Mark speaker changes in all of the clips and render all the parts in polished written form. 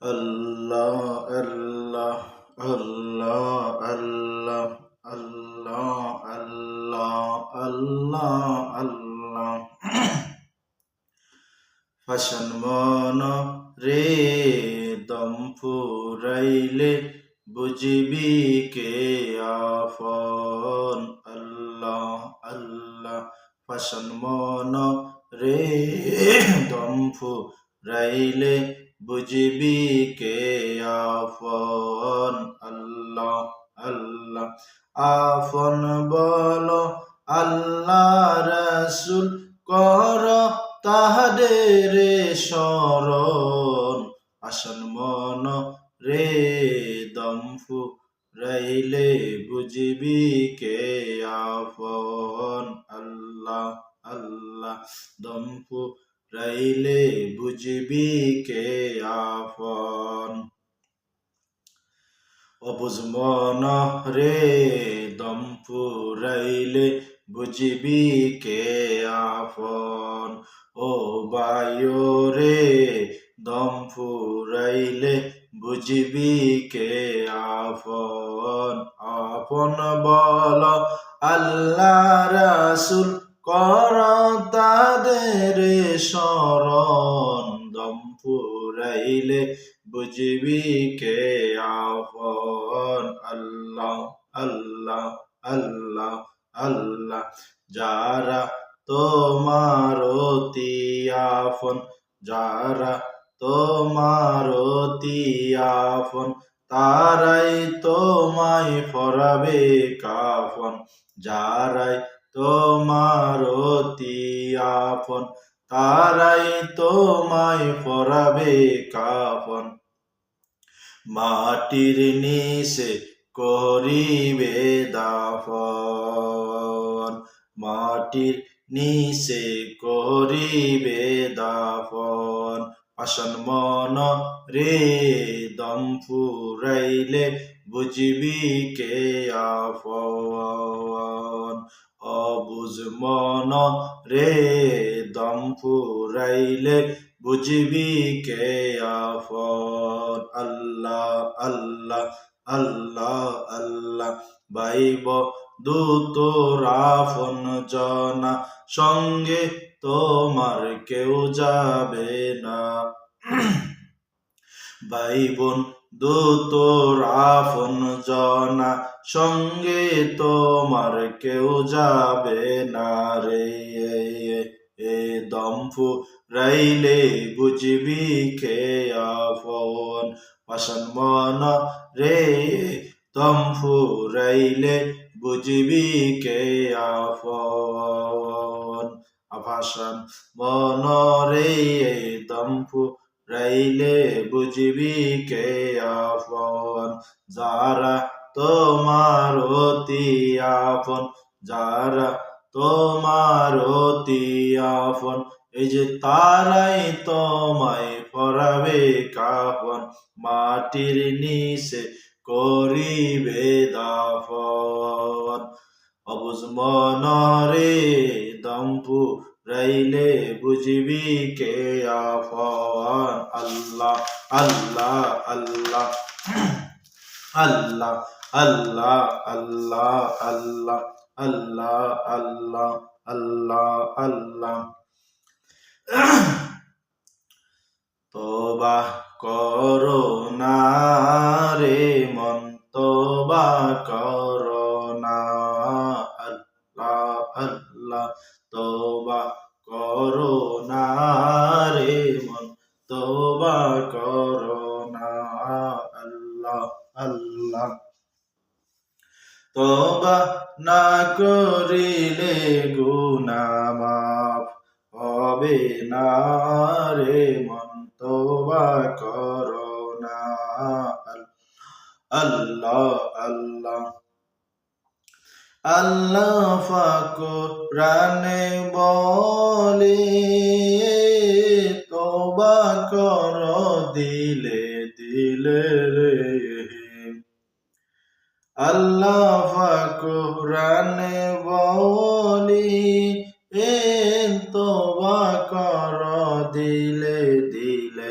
Speaker 1: আল্লাহ আল্লাহ আল্লাহ আল্লাহ আল্লাহ আল্লাহ আল্লাহ আল্লাহ fashion মন রে দম ফুরাইলে বুঝবি কে আফন আল্লাহ আল্লাহ ফাশন মন রে দম ফুরাইলে বুঝবি কে আফন আল্লাহ আল্লাহ আফন বলো আল্লাহ রাসূল কর তাহাদের শরণ আসন মন রে দমফু রাইলে বুঝবি কে আফন আল্লাহ আল্লাহ দমফু রাইলে বুঝবি কে আফন অবুঝ মন রে দমফু রাইলে বুঝবি কে আফন ও বায়ু রে দম ফুরাইলে বুঝবি কে আফন আপন বল আল্লাহ রাসূল কর তাদের শরণ দম ফুরাইলে বুঝবি কে আফন আল্লাহ আল্লাহ আল্লাহ আল্লাহ যারা তোমার অতি আপন যারা তোমার অতি আপন তারাই তোমায় পরাবে কাফন যারাই তোমার অতি আপন তারাই তোমায় পরাবে কাফন মাটির নিচে করিবে দাফন মাটির নিচে করিবে দাফন আসন মন রে দম ফুরাইলে বুঝবি কে আফন অবুঝ মন রে দম ফুরাইলে বুঝবি কে আফন আল্লাহ আল্লাহ আল্লাহ আল্লাহ বাইব দূত রাফন জনা সঙ্গে তোমার কেউ যাবে না ভাই বোন দূত রাফন জনা সঙ্গে তোমার কেউ যাবে না রে এ দম ফুরাইলে বুঝবি কে আফন পাশান মন রে দম ফুরাইলে বুঝবি কে আফন আফাশান মন রে দম ফুরাইলে বুঝবি কে আফন যারা তোমার অতি আপন যারা তোমার অতি আপন এই যে তারাই তোমায় পরাবে কাফন মাটির নিচে করিবে দাফন অবুঝ মন রে দম ফুরাইলে বুঝবি কে আফন আল্লাহ আল্লাহ আল্লাহ আল্লাহ আল্লাহ আল্লাহ আল্লাহ আল্লাহ আল্লাহ আল্লাহ আল্লাহ তোবা করো না রে মন তোবা করো না আল্লাহ আল্লাহ তোবা করো না রে মন তোবা করো না আল্লাহ আল্লাহ তোবা না করিলে গুনাহ মাফ হবে না রে মন তোবা করো না আল্লাহ আল্লাহ আল্লাহ পাক কোরআনে বলে তোবা করো দিলে দিলে রে আল্লাহ পাক কোরআনে বলে তোবা করো দিলে দিলে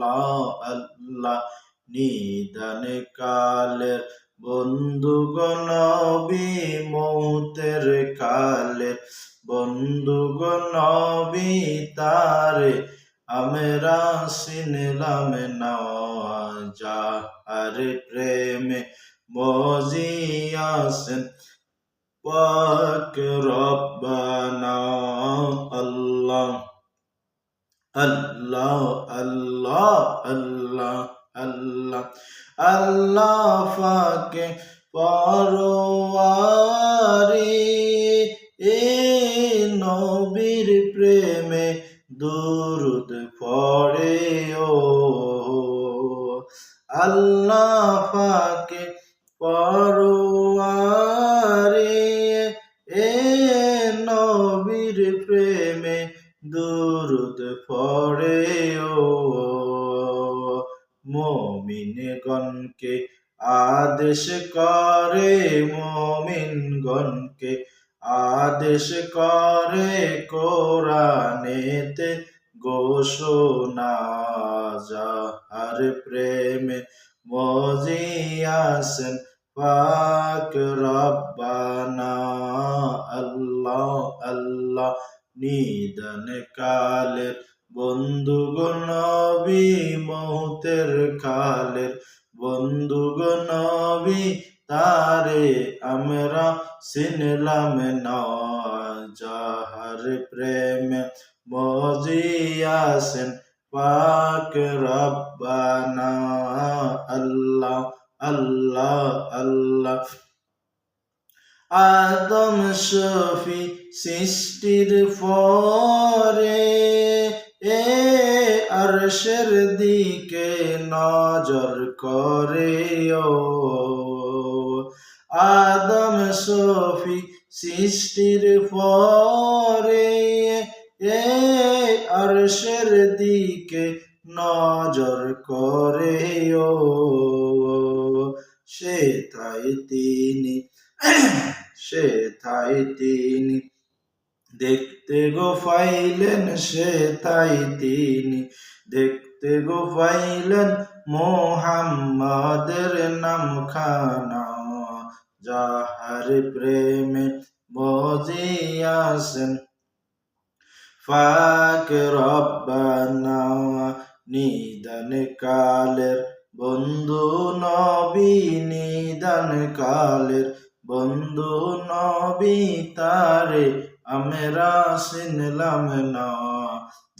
Speaker 1: আল্লাহ আল্লাহ নিদান কালের বন্ধু গো নবী মৌতের কালের বন্ধু গো নবী তারে আমরা চিনলাম না যাহার প্রেমে মজিয়াছেন পাক রব্বানা আল্লাহ আল্লাহ আল্লাহ আল্লাহ আল্লাহ আল্লাহ ফাকে পরওয়ারি এ নবীর প্রেমে দুরুদ পড়ে ও আল্লাহ ফাকে পরওয়ারি এ নবীর প্রেমে দুরুদ পড়ে ও মুমিনগণকে আদেশ করে মুমিনগণকে আদেশ করে কোরআনেতে ঘোষণা যাহার প্রেমে মজিয়াছেন পাক রব্বানা আল্লাহ আল্লাহ নিদান কালের বন্ধু গো নবী মৌতের কালের বন্ধু গো নবী তারে আমরা চিনলাম না যাহার প্রেমে মজিয়াছেন পাক রব্বানা আল্লাহ আল্লাহ আল্লাহ আদম শফি সৃষ্টির পরে এ আরশের দিকে নজর করে ও আদম শফি সৃষ্টির পরে এ আরশের দিকে নজর করে ও সেথায় তিনি দেখতে গো পাইলেন সেথায় তিনি দেখতে গো পাইলেন মোহাম্মদের নামখানা যাহার প্রেমে মজিয়াছেন পাক রব্বানা নিদান কালের বন্ধু নবী নিদান কালের বন্ধু নবী তারে আমরা চিনলাম না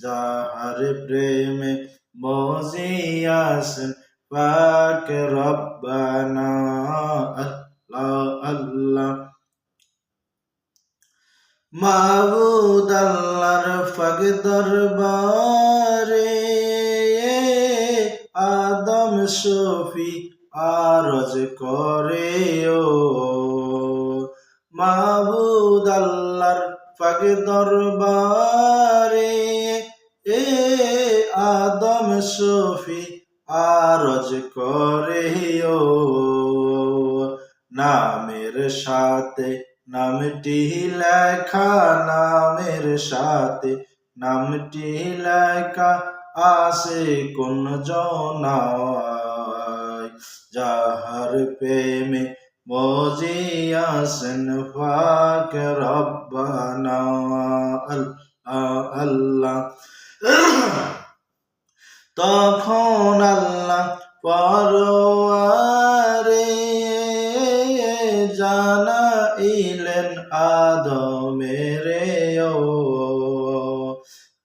Speaker 1: যাহার প্রেমে মজিয়াছেন পাক রব্বানা আল্লাহ আল্লাহ মাবুদ আল্লাহর পাক দরবারে আদম শফি আরজ করে ও মাবুদ আল্লাহর পাক দরবারে এ আদম শফি আরজ করে ও নামের সাথে নামটি লেখা নামের সাথে নামটি লেখা আসে কোন জনায় যাহার প্রেমে মজিয়াছেন পাক রব্বানা আল্লাহ আল্লাহ তখন আল্লাহ পরওয়ারে জানাইলেন আদমেরে ও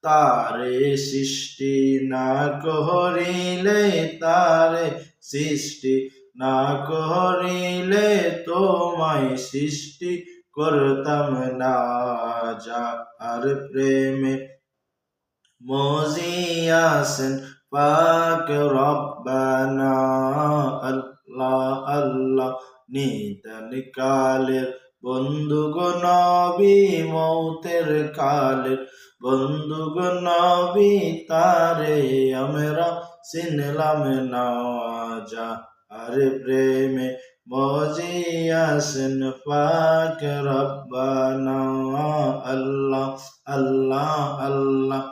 Speaker 1: তারে সৃষ্টি না করিলে তারে সৃষ্টি না করিলে তোমায় সৃষ্টি করতাম না যার প্রেমে মজিয়াছেন পাক রব্বানা আল্লাহ আল্লাহ নিদান কালের বন্ধু গো নবী মৌতের কালের বন্ধু গো নবী তারে আমরা চিনলাম না যার প্রেমে মজিয়াছেন পাক রব্বানা আল্লাহ আল্লাহ আল্লাহ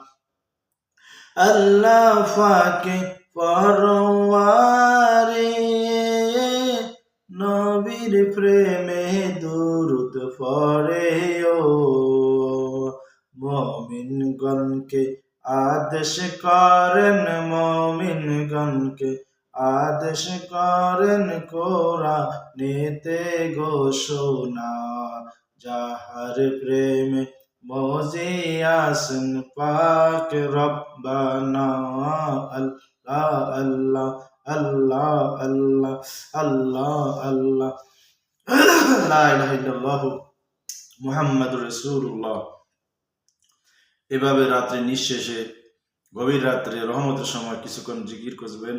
Speaker 1: আল্লাহ ফাকে পরওয়ারে নবীর প্রেমে দুরুদ পড়েও মুমিনগণকে আদেশ করেন মুমিনগণকে আদেশ করেন কোরআনেতে ঘোষণা যাহার প্রেমে মজিয়াসন পাক রব্বানা আল্লাহ আল্লাহ আল্লাহ আল্লাহ আল্লাহ আল্লাহ লা ইলাহা ইল্লাল্লাহু মুহাম্মাদুর রাসূলুল্লাহ। এভাবে রাত্রে নিঃশেষে গভীর রাত্রে রহমতের সময় কিছুক্ষণ জিকির করবেন।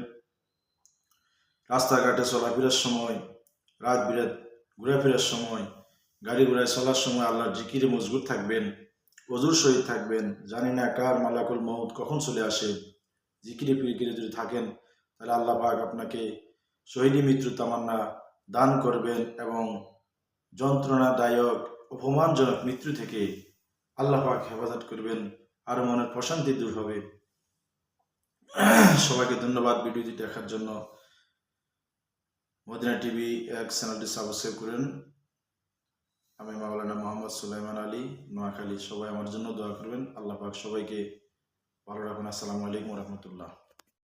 Speaker 1: রাস্তাঘাটে চলাফেরার সময়, রাত বিরাত ঘোরাফেরার সময়, গাড়ি ঘোড়ায় চলার সময় আল্লাহর জিকিরে মজবুত থাকবেন, অজুর সহিত থাকবেন। জানি না কার মালাকুল মউত কখন চলে আসে। জিকিরে ফিকিরে যদি থাকেন তাহলে আল্লাহ পাক আপনাকে শহীদি মৃত্যু তামান্না দান করবেন এবং যন্ত্রণাদায়ক অপমানজনক মৃত্যু থেকে আল্লাহ পাক হেফাজত করবেন, আরো মনের প্রশান্তি দূর হবে। সবাইকে ধন্যবাদ ভিডিওটি দেখার জন্য। মদিনা টিভি এক চ্যানেলটি সাবস্ক্রাইব করেন। আমি মাওলানা মোহাম্মদ সুলাইমান আলী, নোয়াখালী। সবাই আমার জন্য দোয়া করবেন। আল্লাহ পাক সবাইকে ভালো রাখুন। আসসালামু আলাইকুম রহমতুল্লাহ।